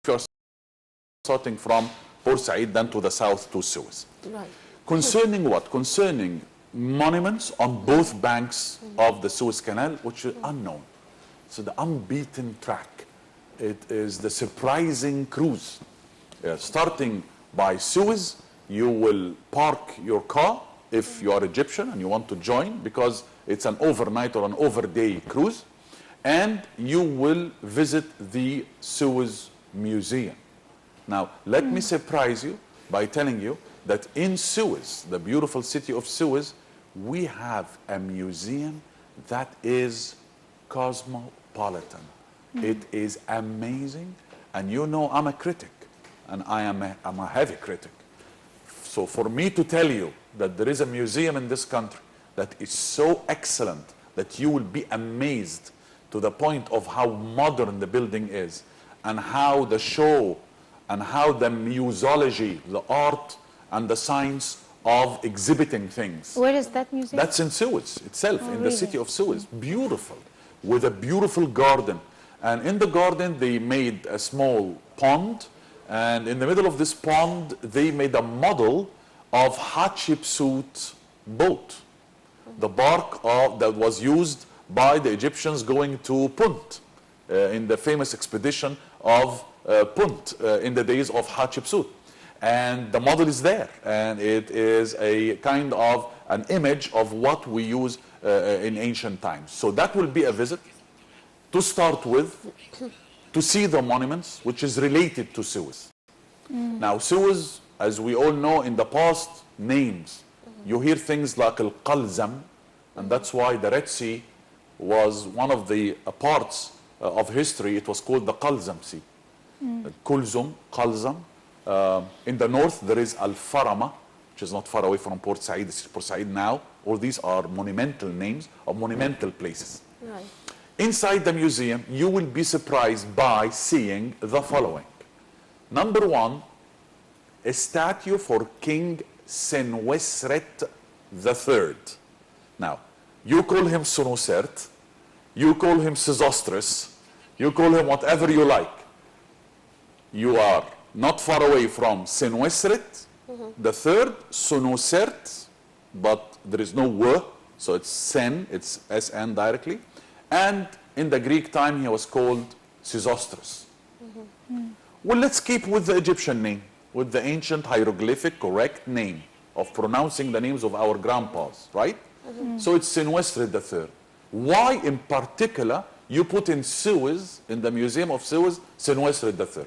you're starting from Port Said, then to the south to Suez. Right. Concerning what? Concerning monuments on both banks of the Suez Canal, which are unknown. So the unbeaten track. It is the surprising cruise. Starting by Suez, you will park your car if you are Egyptian and you want to join, because it's an overnight or an overday cruise, and you will visit the Suez Museum. Now, let me surprise you by telling you that in Suez, the beautiful city of Suez, we have a museum that is cosmopolitan. It is amazing, and you know I'm a critic, and I'm a heavy critic. So for me to tell you that there is a museum in this country that is so excellent that you will be amazed to the point of how modern the building is, and how the show, and how the museology, the art, and the science of exhibiting things. Where is that museum? That's in Suez itself, in really? the city of Suez. Beautiful, with a beautiful garden. And in the garden, they made a small pond. And in the middle of this pond, they made a model of Hatshepsut boat. The bark that was used by the Egyptians going to Punt in the famous expedition of Punt in the days of Hatshepsut. And the model is there, and it is a kind of an image of what we use in ancient times. So that will be a visit to start with, to see the monuments, which is related to Suez. Now, Suez, as we all know, in the past, names. You hear things like Al-Qalzam, and that's why the Red Sea was one of the parts of history. It was called the Qalzam Sea. Kulzum, Qalzam. In the north, there is Al-Farama, which is not far away from Port Said. This is Port Said now. All these are monumental names of monumental places. Right. Inside the museum, you will be surprised by seeing the following. Number one, a statue for King Senwosret III. Now, you call him Senwosret, you call him Sesostris, you call him whatever you like. You are not far away from Senwosret III, Senwosret, but there is no W, so it's Sen, it's SN directly. And in the Greek time, he was called Sesostris. Well, let's keep with the Egyptian name, with the ancient hieroglyphic correct name of pronouncing the names of our grandpas, right? So it's Senwosret III. Why in particular you put in Suez, in the Museum of Suez, Senwosret III?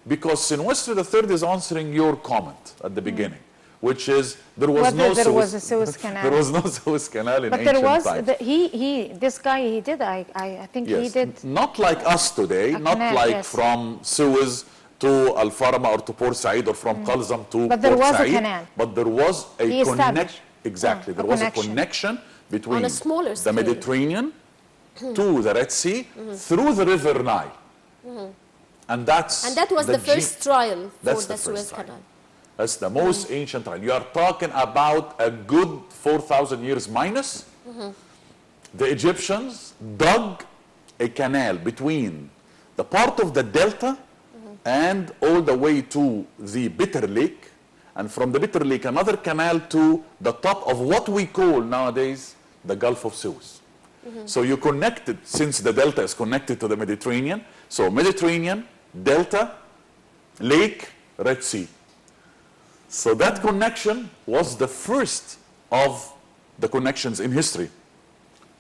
Because Senwosret III is answering your comment at the beginning, which is there was no there Suez, was a Suez Canal. there was no Suez Canal in but ancient there was times. this guy, he did, I think Yes. he did. Not like us today, not canal, like yes. from Suez to Al-Farama or to Port Said, or from Qalzam to But there Port was a Said. canal. But there was a He established. connection. Exactly, there was a connection between On a smaller the scale. Mediterranean to the Red Sea through the River Nile. And that was the first trial for That's the the first Suez trial. Canal. That's the most ancient trial. You are talking about a good 4,000 years minus. The Egyptians dug a canal between the part of the delta and all the way to the Bitter Lake, and from the Bitter Lake another canal to the top of what we call nowadays the Gulf of Suez. So you connected, since the delta is connected to the Mediterranean, so Mediterranean, delta, lake, Red Sea. So that connection was the first of the connections in history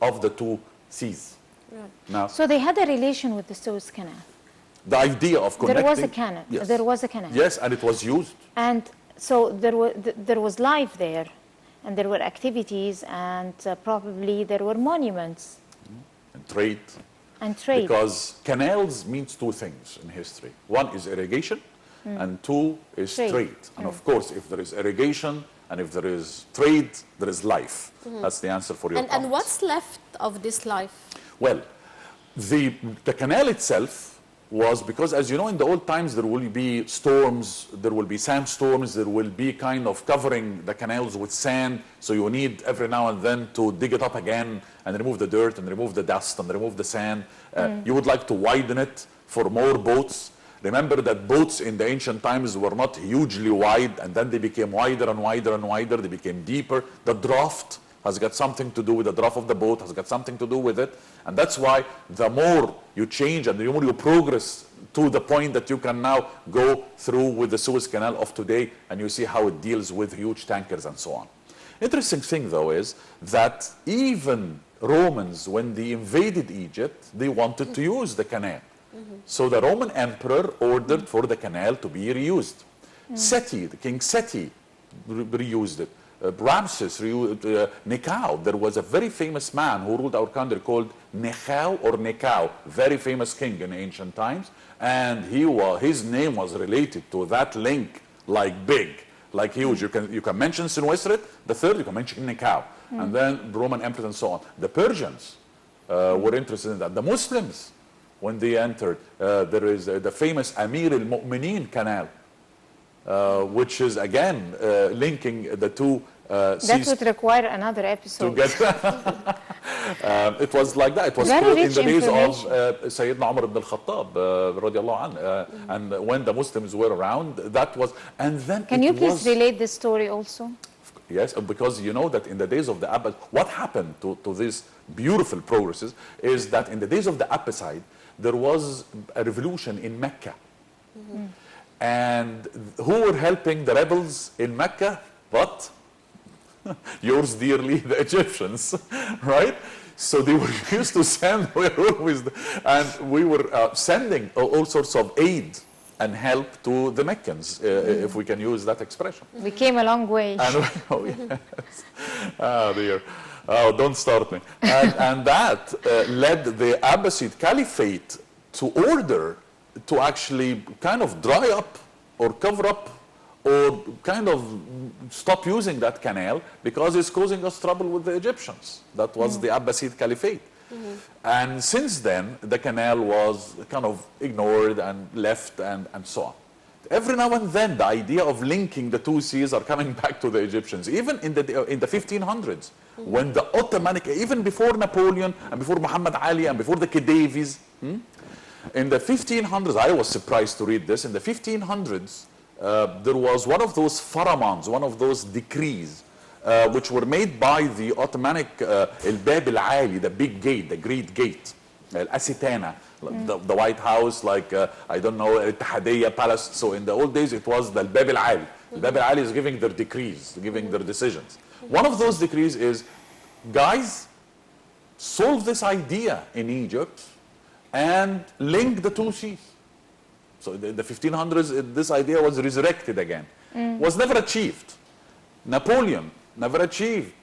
of the two seas. Right. Now, So they had a relation with the Suez Canal. the idea of connecting... There was a canal. Yes. There was a canal. Yes, and it was used. And so there was life there, and there were activities, and probably there were monuments And trade. and trade. Because canals means two things in history. One is irrigation, and two is trade. And of course, if there is irrigation and if there is trade, there is life. That's the answer for your And what's left of this life? Well, the canal itself was, because as you know, in the old times there will be storms, there will be sandstorms, there will be kind of covering the canals with sand, so you need every now and then to dig it up again and remove the dirt and remove the dust and remove the sand. You would like to widen it for more boats. Remember that boats in the ancient times were not hugely wide, and then they became wider and wider and wider. They became deeper. The draft has got something to do with the draft of the boat, has got something to do with it. And that's why the more you change and the more you progress to the point that you can now go through with the Suez Canal of today, and you see how it deals with huge tankers and so on. Interesting thing, though, is that even Romans, when they invaded Egypt, they wanted to use the canal. So the Roman emperor ordered for the canal to be reused. Seti, the king Seti, reused it. Ramses, Nekau. There was a very famous man who ruled our country called Nekau or Nekau, very famous king in ancient times, and his name was related to that link like big, like huge. You can mention Senusret the third, you can mention Nekau, and then Roman emperors and so on. The Persians were interested in that. The Muslims, when they entered, there is the famous Amir al-Mu'mineen canal, which is again linking the two That seas would require another to episode. get. It was like that. It was Very in rich the days of information. Sayyidina Umar ibn al-Khattab, radiallahu anh, and when the Muslims were around, that was, and then Can you please relate this story also? Yes, because you know that in the days of the Abbas, what happened to these beautiful progresses is that in the days of the Abbasid, there was a revolution in Mecca. And who were helping the rebels in Mecca but yours dearly, the Egyptians, right? So they were used to send, and we were sending all sorts of aid and help to the Meccans, if we can use that expression. We came a long way. And, oh, yes. Oh, dear. Oh, don't start me. And that led the Abbasid Caliphate to order to actually kind of dry up or cover up or kind of stop using that canal because it's causing us trouble with the Egyptians. That was the Abbasid Caliphate. And since then, the canal was kind of ignored and left and so on. Every now and then, the idea of linking the two seas are coming back to the Egyptians, even in the 1500s, when the Ottoman, even before Napoleon and before Muhammad Ali and before the Khedives, in the 1500s, I was surprised to read this, in the 1500s, there was one of those faramans, one of those decrees, which were made by the Ottomanic El-Bab Al-Ali, the big gate, the great gate, Al-Asitana, the White House, like, I don't know, Al-Tahadiyya Palace. So in the old days, it was the El-Bab Al-Ali. El-Bab Al-Ali is giving their decrees, giving their decisions. One of those decrees is, guys, solve this idea in Egypt and link the two seas. So in the 1500s, this idea was resurrected again. Was never achieved. Napoleon never achieved,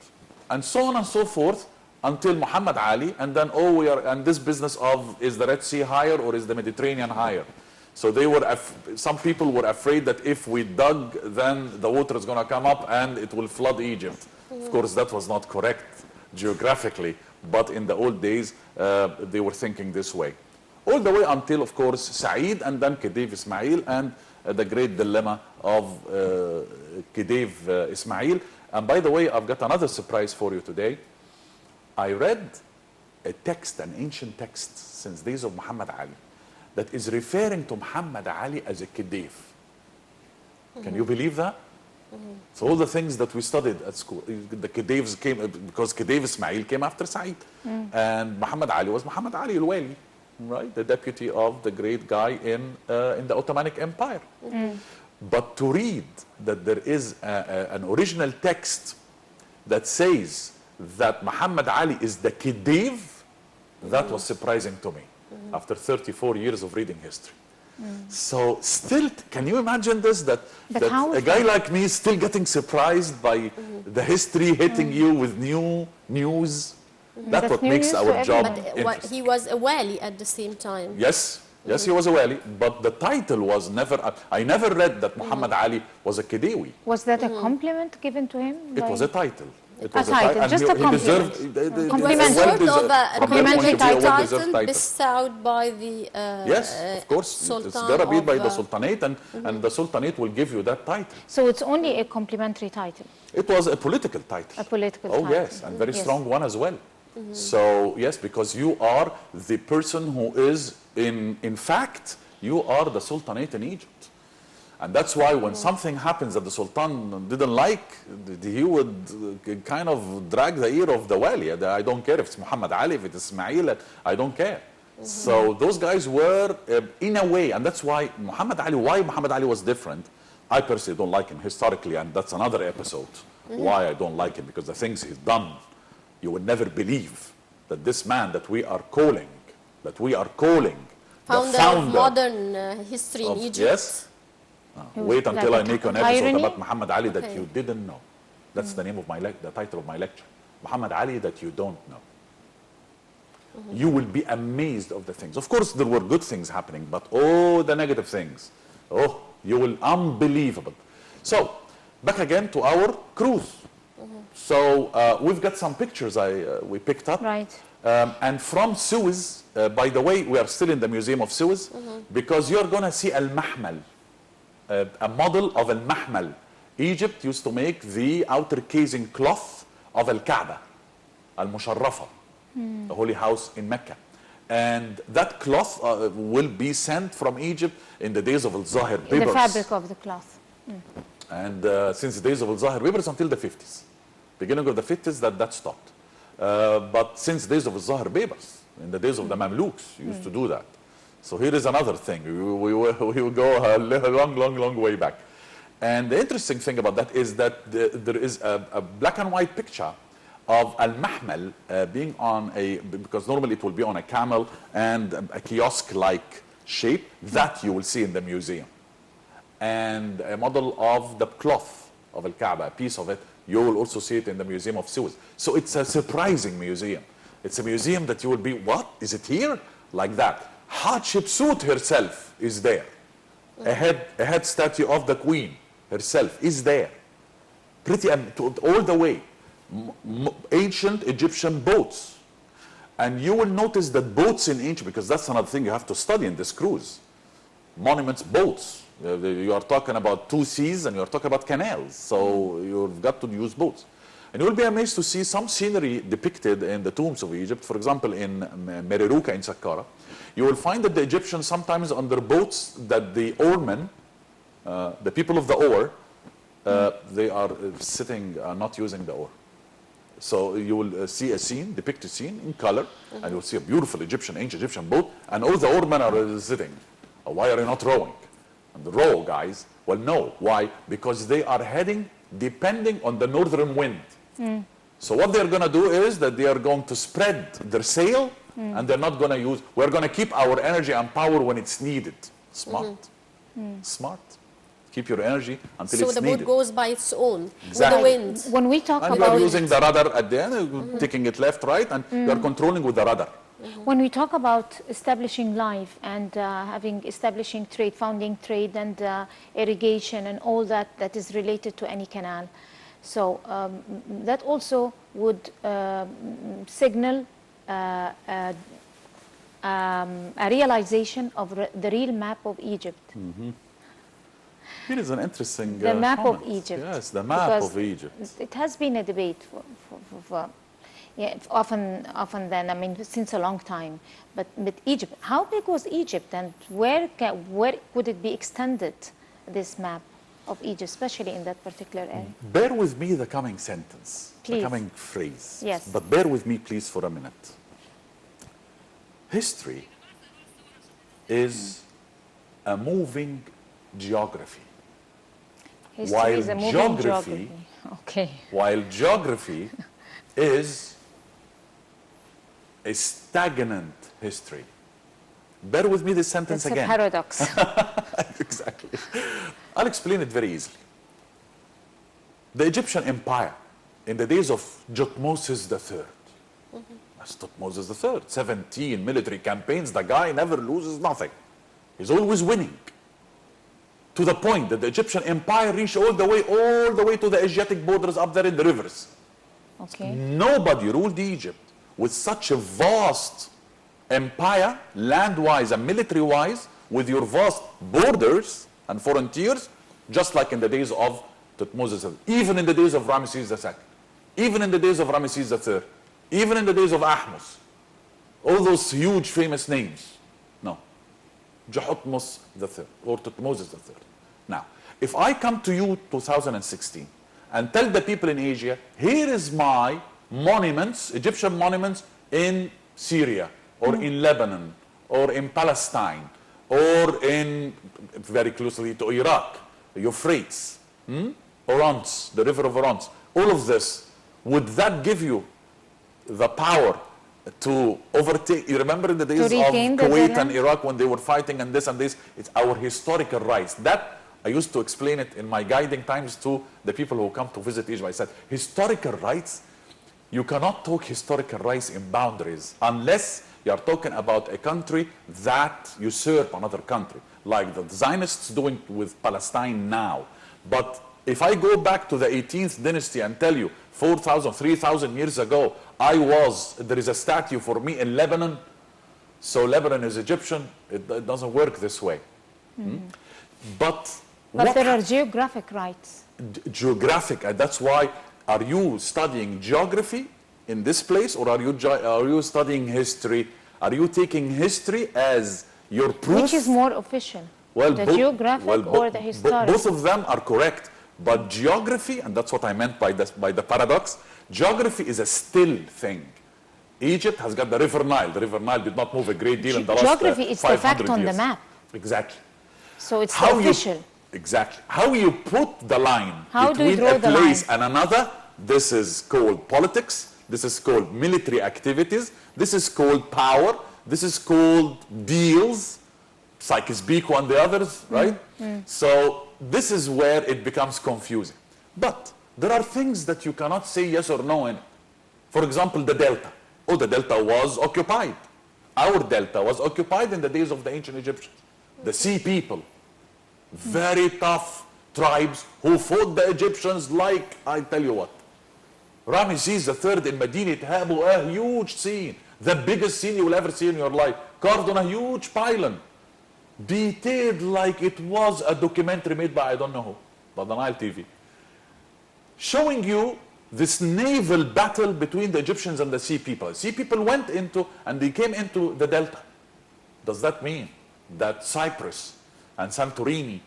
and so on and so forth, until Muhammad Ali, and then and this business of, is the Red Sea higher or is the Mediterranean higher? So they were, some people were afraid that if we dug, then the water is going to come up and it will flood Egypt. Of course, that was not correct geographically, but in the old days, they were thinking this way. All the way until, of course, Said and then Khedive Ismail and the great dilemma of Khedive Ismail. And by the way, I've got another surprise for you today. I read a text, an ancient text since days of Muhammad Ali, that is referring to Muhammad Ali as a Khedive. Can you believe that? So all the things that we studied at school, the Khedives came, because Khedive Ismail came after Said. And Muhammad Ali was Muhammad Ali al-Wali, right? The deputy of the great guy in the Ottomanic Empire. But to read that there is an original text that says that Muhammad Ali is the Khedive, that was surprising to me after 34 years of reading history. So still, can you imagine this? That a guy like me is still getting surprised by the history hitting you with new news. That's what makes our job interesting. But he was a wali at the same time. Yes. Yes, he was a wali, but the title was never, I never read that Muhammad Ali was a Khidewi. Was that a compliment given to him? It was a title. It was a title, just a compliment. Complimentary title bestowed by the yes, of course. It's guaranteed by the Sultanate, and the Sultanate will give you that title. So it's only a complimentary title? It was a political title. A political title. Oh, yes, and very strong one as well. So, yes, because you are the person who is, in fact, You are the Sultanate in Egypt. And that's why when something happens that the Sultan didn't like, he would kind of drag the ear of the wali. I don't care if it's Muhammad Ali, if it's Ismail, I don't care. So those guys were, in a way, and that's why why Muhammad Ali was different. I personally don't like him historically, and that's another episode. Why I don't like him, because the things he's done, you will never believe that this man that we are calling, founder of modern history in Egypt. Yes. Wait until I make an episode about Muhammad Ali that you didn't know. That's the name of the title of my lecture. Muhammad Ali that you don't know. You will be amazed of the things. Of course, there were good things happening, but oh, the negative things. Oh, you will unbelievable. So, back again to our cruise. So, we've got some pictures we picked up. Right. And from Suez, by the way, we are still in the Museum of Suez, because you're going to see Al-Mahmal. A model of Al-Mahmal. Egypt used to make the outer casing cloth of Al-Kaaba, Al-Musharrafa, the holy house in Mecca. And that cloth will be sent from Egypt in the days of Al-Zahir Bibers. The fabric of the cloth. And since the days of Al-Zahir Bibers until the 50s. Beginning of the 50s, that stopped. But since the days of Al-Zahir Bibers, in the days of the Mamluks, used to do that. So here is another thing. We will go a long way back. And the interesting thing about that is that there is a black and white picture of Al-Mahmal being on because normally it will be on a camel and a kiosk-like shape that you will see in the museum. And a model of the cloth of Al-Kaaba, a piece of it, you will also see it in the Museum of Suez. So it's a surprising museum. It's a museum that you will be, what? Is it here? Like that. Hatshepsut herself is there. A head statue of the queen herself is there. Pretty all the way. Ancient Egyptian boats. And you will notice that boats in ancient, because that's another thing you have to study in this cruise. Monuments, boats. You are talking about 2 seas and you are talking about canals. So you've got to use boats. And you will be amazed to see some scenery depicted in the tombs of Egypt. For example, in Mereruka in Saqqara, you will find that the Egyptians sometimes on their boats that the oarmen, the people of the oar, they are sitting, not using the oar. So you will see a scene, depict a scene in color, and you will see a beautiful ancient Egyptian boat, and all the oarmen are sitting. Why are you not rowing? And row, guys. Well, no. Why? Because they are heading depending on the northern wind. So what they're going to do is that they are going to spread their sail, and they're not going to use, we're going to keep our energy and power when it's needed. Smart. Smart. Keep your energy until it's needed. So the boat goes by its own, exactly. With the wind. When we talk about... you are using the rudder at the end, taking it left, right, and you're controlling with the rudder. When we talk about establishing life and establishing trade, founding trade and irrigation and all that is related to any canal. So that also would signal a realization of the real map of Egypt. Here is an interesting the map comment. of Egypt. Yes, the map of Egypt. It has been a debate often then, I mean, since a long time. But Egypt, how big was Egypt, and where could it be extended, this map of Egypt, especially in that particular area? Bear with me the coming sentence, please. The coming phrase. Yes. But bear with me, please, for a minute. History is a moving geography. History is a moving geography. Okay. While geography is a stagnant history. Bear with me this sentence again. It's a paradox. Exactly. I'll explain it very easily. The Egyptian Empire, in the days of Thutmose III, that's Thutmose III, 17 military campaigns, the guy never loses nothing. He's always winning. To the point that the Egyptian Empire reached all the way to the Asiatic borders up there in the rivers. Okay. Nobody ruled Egypt with such a vast empire, land-wise and military-wise, with your vast borders and frontiers, just like in the days of Thutmose II, even in the days of Ramesses II, even in the days of Ramesses III, even in the days of Ahmose. All those huge famous names. No. Jahutmos III or Tutmosis III. Now, if I come to you 2016 and tell the people in Asia, here is my monuments, Egyptian monuments in Syria or in Lebanon or in Palestine or in, very closely to Iraq, Euphrates, Orontes, the river of Orontes, all of this, would that give you the power to overtake? You remember in the days of Kuwait and Iraq when they were fighting and this, it's our historical rights. That, I used to explain it in my guiding times to the people who come to visit Egypt. I said, historical rights, you cannot talk historical rights in boundaries unless you are talking about a country that usurp another country, like the Zionists doing with Palestine now. But if I go back to the 18th dynasty and tell you 4,000, 3,000 years ago, there is a statue for me in Lebanon, so Lebanon is Egyptian, it doesn't work this way. But there are geographic rights. Geographic, and that's why, are you studying geography in this place, or are you studying history? Are you taking history as your proof? Which is more official, well, the geographic or the historical? Both of them are correct, but geography, and that's what I meant by the paradox, geography is a still thing. Egypt has got the River Nile. The River Nile did not move a great deal in the last 500 years. Geography is the fact on the map. Exactly. So it's the official. Exactly. How you put the line between a place and another, this is called politics, this is called military activities, this is called power, this is called deals, Sykes Biko and the others, right? So this is where it becomes confusing. But there are things that you cannot say yes or no in. For example, the delta. Oh, the delta was occupied. Our delta was occupied in the days of the ancient Egyptians. The sea people, very tough tribes who fought the Egyptians like, I tell you what, Ramesses III in Medinat Habu, a huge scene, the biggest scene you will ever see in your life, carved on a huge pylon, detailed like it was a documentary made by I don't know who, by the Nile TV, showing you this naval battle between the Egyptians and the sea people. The sea people went into, and they came into the delta. Does that mean that Cyprus and Santorini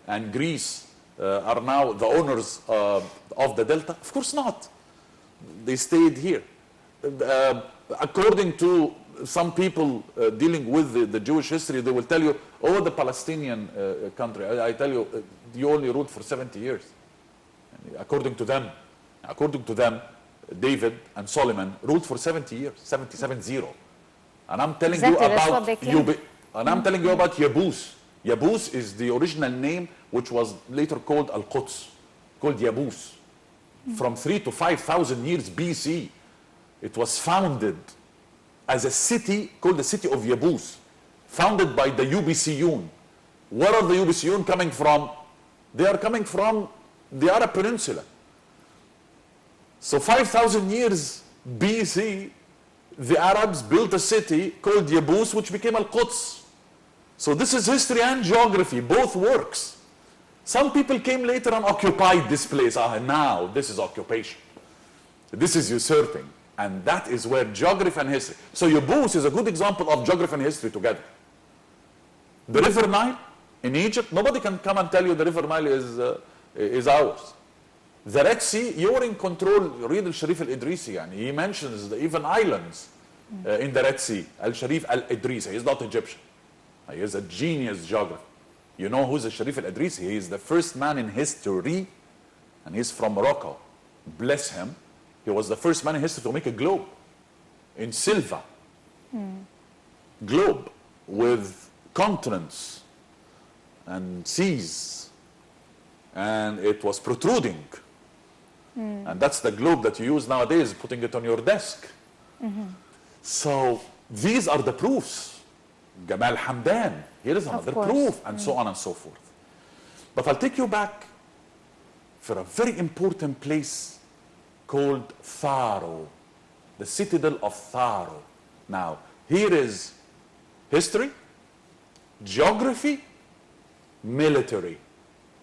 and Greece are now the owners of the delta? Of course not. They stayed here. According to some people dealing with the Jewish history, they will tell you, oh, the Palestinian country, I tell you, you only ruled for 70 years. According to them, David and Solomon ruled for 70 years, 70. And I'm telling you about Yabus. Yabus is the original name, which was later called Al-Quds, called Yabus. From 3,000 to 5,000 years BC, it was founded as a city called the city of Yabus, founded by the Ubisiyun. Where are the Ubisiyun coming from? They are coming from the Arab Peninsula. So 5,000 years BC, the Arabs built a city called Yabus, which became Al-Quds. So this is history and geography, both works. Some people came later and occupied this place. Now this is occupation. This is usurping. And that is where geography and history. So Yabus is a good example of geography and history together. The River Nile in Egypt, nobody can come and tell you the River Nile is ours. The Red Sea, you were in control. Read Al-Sharif Al-Idrisi, and he mentions even islands in the Red Sea. Al-Sharif Al-Idrisi, he's not Egyptian. He is a genius geographer. You know who's Al-Sharif Al-Idrisi? He is the first man in history, and he's from Morocco. Bless him. He was the first man in history to make a globe in silver. Globe with continents and seas, and it was protruding. And that's the globe that you use nowadays, putting it on your desk. So these are the proofs. Gamal Hamdan, here is another proof, and so on and so forth. But I'll take you back for a very important place called Tharo, the citadel of Tharo. Now, here is history, geography, military.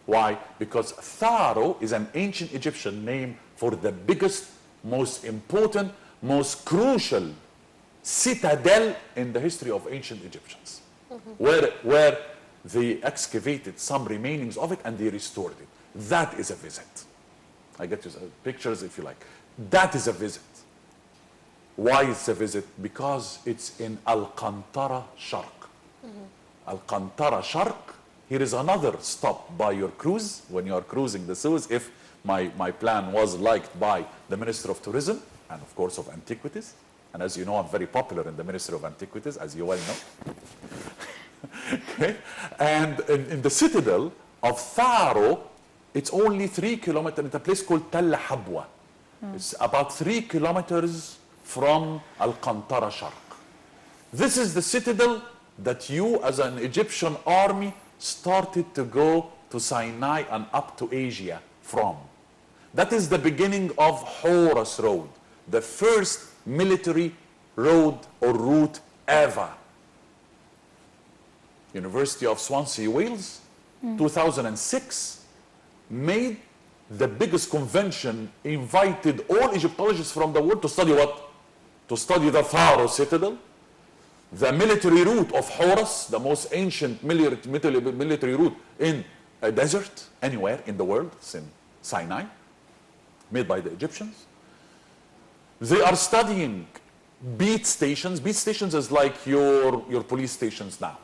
Why? Because Tharo is an ancient Egyptian name for the biggest, most important, most crucial citadel in the history of ancient Egyptians. where they excavated some remainings of it and they restored it. That is a visit. I get you pictures if you like. That is a visit. Why it's a visit? Because it's in Al-Qantara Sharq. Al-Qantara Sharq. Here is another stop by your cruise when you are cruising the Suez, if my plan was liked by the Minister of Tourism and of course of Antiquities. And as you know, I'm very popular in the Ministry of Antiquities, as you well know. Okay? And in the citadel of Tharo, it's only 3 kilometers, it's a place called Tell Habwa. It's about 3 kilometers from Al-Qantara Sharq. This is the citadel that you, as an Egyptian army, started to go to Sinai and up to Asia from. That is the beginning of Horus Road, the first military road or route ever. University of Swansea, Wales, 2006, made the biggest convention, invited all Egyptologists from the world to study what? To study the Pharaoh citadel, the military route of Horus, the most ancient military route in a desert, anywhere in the world. It's in Sinai, made by the Egyptians. They are studying beat stations. Beat stations is like your police stations now.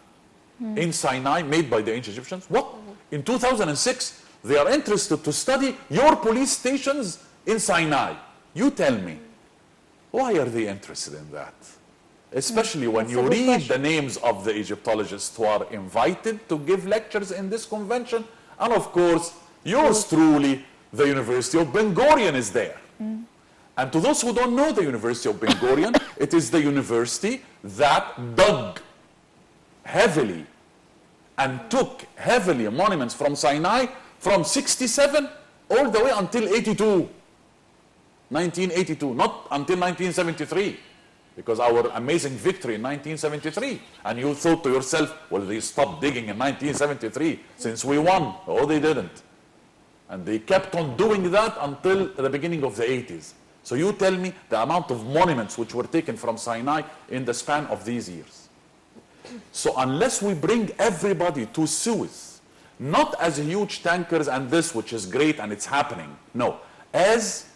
In Sinai, made by the ancient Egyptians. What? In 2006, they are interested to study your police stations in Sinai. You tell me, why are they interested in that? Especially when you read the names of the Egyptologists who are invited to give lectures in this convention. And of course, yours truly, the University of Ben Gurion is there. And to those who don't know the University of Ben Gurion, it is the university that dug heavily and took heavily monuments from Sinai from 67 all the way until 82. 1982, not until 1973. Because our amazing victory in 1973. And you thought to yourself, well, they stopped digging in 1973 since we won. Oh, they didn't. And they kept on doing that until the beginning of the 80s. So you tell me the amount of monuments which were taken from Sinai in the span of these years. So unless we bring everybody to Suez, not as huge tankers and this, which is great and it's happening. No, as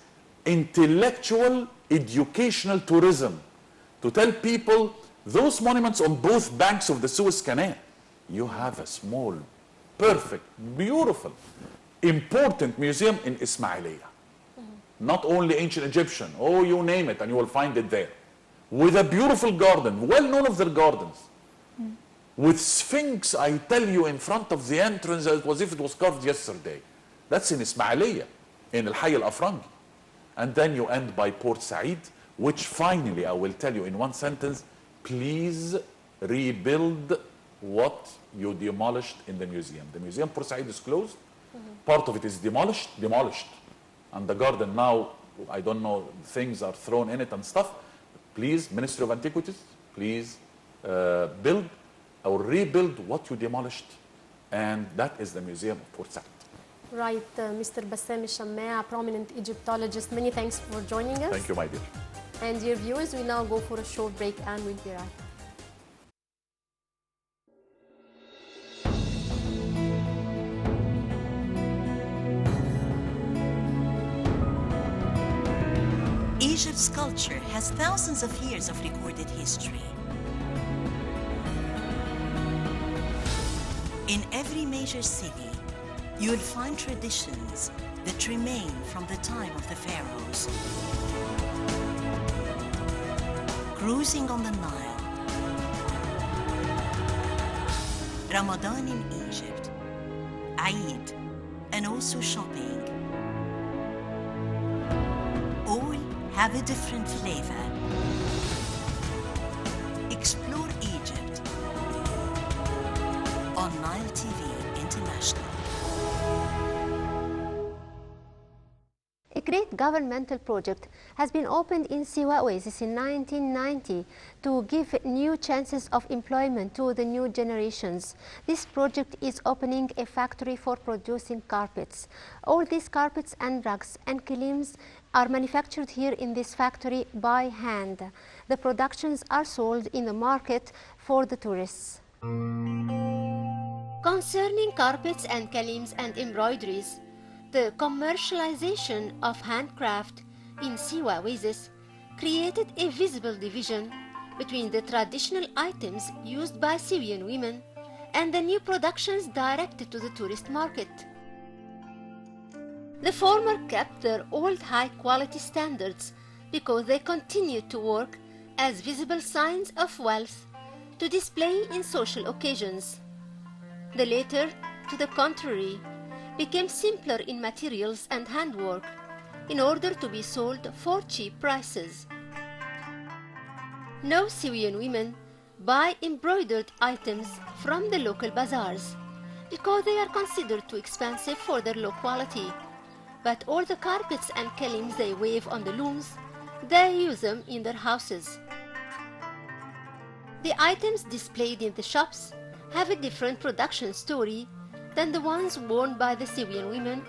intellectual, educational tourism, to tell people those monuments on both banks of the Suez Canal. You have a small, perfect, beautiful, important museum in Ismailiyah. Not only ancient Egyptian, oh, you name it, and you will find it there. With a beautiful garden, well known of their gardens. With Sphinx, I tell you, in front of the entrance, as if it was carved yesterday. That's in Ismailiyah, in Al-Hayy Al-Afrangi. And then you end by Port Said, which finally, I will tell you in one sentence, please rebuild what you demolished in the museum. The museum Port Said is closed. Part of it is demolished. And the garden now, I don't know, things are thrown in it and stuff. Please, Ministry of Antiquities, please build or rebuild what you demolished. And that is the museum of Port Said. Right, Mr. Bassam El Shammaa, a prominent Egyptologist. Many thanks for joining us. Thank you, my dear. And dear viewers, we now go for a short break and we'll be right back. Egypt's culture has thousands of years of recorded history. In every major city, you'll find traditions that remain from the time of the pharaohs. Cruising on the Nile, Ramadan in Egypt, Eid, and also shopping. All have a different flavor. Explore Egypt on Nile TV International. A great governmental project has been opened in Suez in 1990 to give new chances of employment to the new generations. This project is opening a factory for producing carpets. All these carpets and rugs and kilims are manufactured here in this factory by hand. The productions are sold in the market for the tourists. Concerning carpets and kalims and embroideries, the commercialization of handcraft in Siwa oasis created a visible division between the traditional items used by Syrian women and the new productions directed to the tourist market. The former kept their old high-quality standards because they continued to work as visible signs of wealth to display in social occasions. The latter, to the contrary, became simpler in materials and handwork in order to be sold for cheap prices. Now Syrian women buy embroidered items from the local bazaars because they are considered too expensive for their low quality. But all the carpets and kalims they wave on the looms, they use them in their houses. The items displayed in the shops have a different production story than the ones worn by the Syrian women